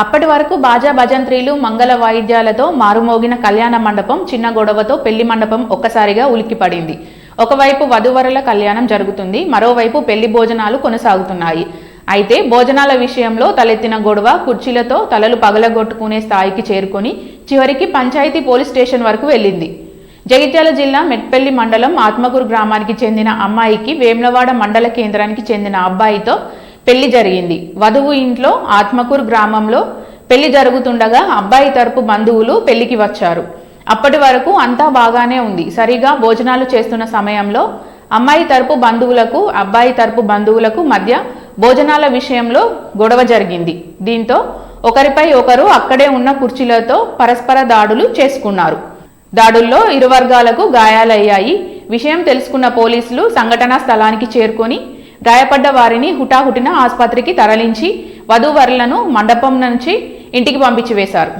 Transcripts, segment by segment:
అప్పటి వరకు బాజా భజంత్రీలు మంగళ వాయిద్యాలతో మారుమోగిన కళ్యాణ మండపం చిన్న గొడవతో పెళ్లి మండపం ఒక్కసారిగా ఉలిక్కిపడింది. ఒకవైపు వధువరుల కళ్యాణం జరుగుతుంది, మరోవైపు పెళ్లి భోజనాలు కొనసాగుతున్నాయి. అయితే భోజనాల విషయంలో తలెత్తిన గొడవ కుర్చీలతో తలలు పగలగొట్టుకునే స్థాయికి చేరుకొని చివరికి పంచాయతీ పోలీస్ స్టేషన్ వరకు వెళ్ళింది. జగిత్యాల జిల్లా మెట్పల్లి మండలం ఆత్మకూరు గ్రామానికి చెందిన అమ్మాయికి వేములవాడ మండల కేంద్రానికి చెందిన అబ్బాయితో పెళ్లి జరిగింది. వధువు ఇంట్లో ఆత్మకూరు గ్రామంలో పెళ్లి జరుగుతుండగా అబ్బాయి తరపు బంధువులు పెళ్లికి వచ్చారు. అప్పటి వరకు అంతా బాగానే ఉంది. సరిగా భోజనాలు చేస్తున్న సమయంలో అమ్మాయి తరపు బంధువులకు అబ్బాయి తరపు బంధువులకు మధ్య భోజనాల విషయంలో గొడవ జరిగింది. దీంతో ఒకరిపై ఒకరు అక్కడే ఉన్న కుర్చీలతో పరస్పర దాడులు చేసుకున్నారు. దాడుల్లో ఇరు వర్గాలకు గాయాలయ్యాయి. విషయం తెలుసుకున్న పోలీసులు సంఘటనా స్థలానికి చేరుకొని గాయపడ్డ వారిని హుటాహుటిన ఆసుపత్రికి తరలించి వధూవరులను మండపం నుంచి ఇంటికి పంపించి వేశారు.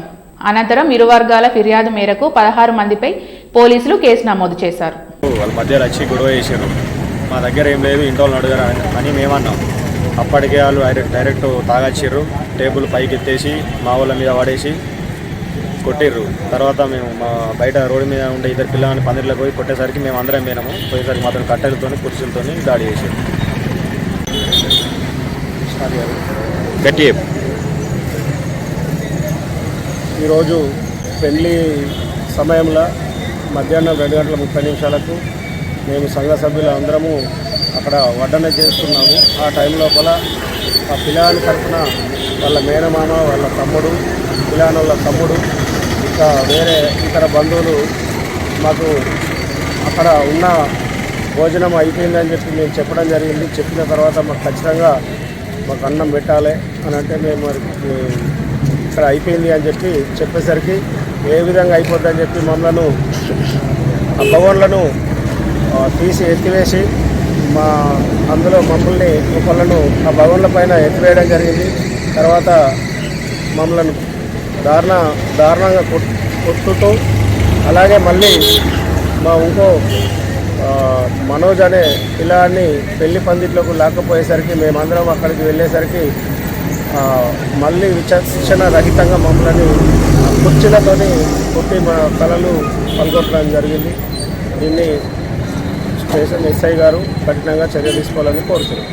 అనంతరం ఇరు వర్గాల ఫిర్యాదు మేరకు 16 మందిపై పోలీసులు కేసు నమోదు చేశారు. వాళ్ళ మధ్య వచ్చి గొడవ చేశారు. మా దగ్గర ఏం లేదు, ఇంట్లో అడిగారు అని మేమన్నాం. అప్పటికే వాళ్ళు డైరెక్ట్ తాగచ్చిర్రు, టేబుల్ పైకి ఎత్తేసి మా వాళ్ళ మీద పడేసి కొట్టిర్రు. తర్వాత మేము మా బయట రోడ్డు మీద ఉండే ఇద్దరు పిల్లలని పందిరిలోకి పోయి కొట్టేసరికి మేము అందరం పోయేసరికి మాత్రం కట్టెలతో కుర్చీలతో దాడి చేసారు. ఈరోజు పెళ్లి సమయంలో మధ్యాహ్నం 2:30 మేము సంఘ సభ్యులు అందరము అక్కడ వడ్డన చేస్తున్నాము. ఆ టైం లోపల ఆ పిల్లాని తరఫున వాళ్ళ మేనమామ, వాళ్ళ తమ్ముడు, పిల్లాని వాళ్ళ తమ్ముడు, ఇంకా వేరే ఇతర బంధువులు మాకు అక్కడ ఉన్న భోజనం అయిపోయిందని చెప్పి మేము చెప్పడం జరిగింది. చెప్పిన తర్వాత మాకు ఖచ్చితంగా మాకు అన్నం పెట్టాలి అని అంటే మేము మరి ఇక్కడ అయిపోయింది అని చెప్పి చెప్పేసరికి ఏ విధంగా అయిపోద్దని చెప్పి మమ్మల్ని ఆ భవన్లను తీసి ఎత్తివేసి అందులో మమ్మల్ని ఒకళ్ళను ఆ భవన్ల పైన ఎత్తివేయడం జరిగింది. తర్వాత మమ్మల్ని దారుణంగా కొట్టుతూ అలాగే మళ్ళీ మా ఇంకో మనోజ్ అనే పిల్లాడిని పెళ్లి పందిట్లోకి లాక్కపోయేసరికి మేమందరం అక్కడికి వెళ్ళేసరికి మళ్ళీ విచక్షణ రహితంగా మమ్మల్ని కుర్చీలతో కొట్టి మా తలలు పలుగొట్టడం జరిగింది. దీన్ని స్టేషన్ ఎస్ఐ గారు కఠినంగా చర్య తీసుకోవాలని కోరుతున్నాం.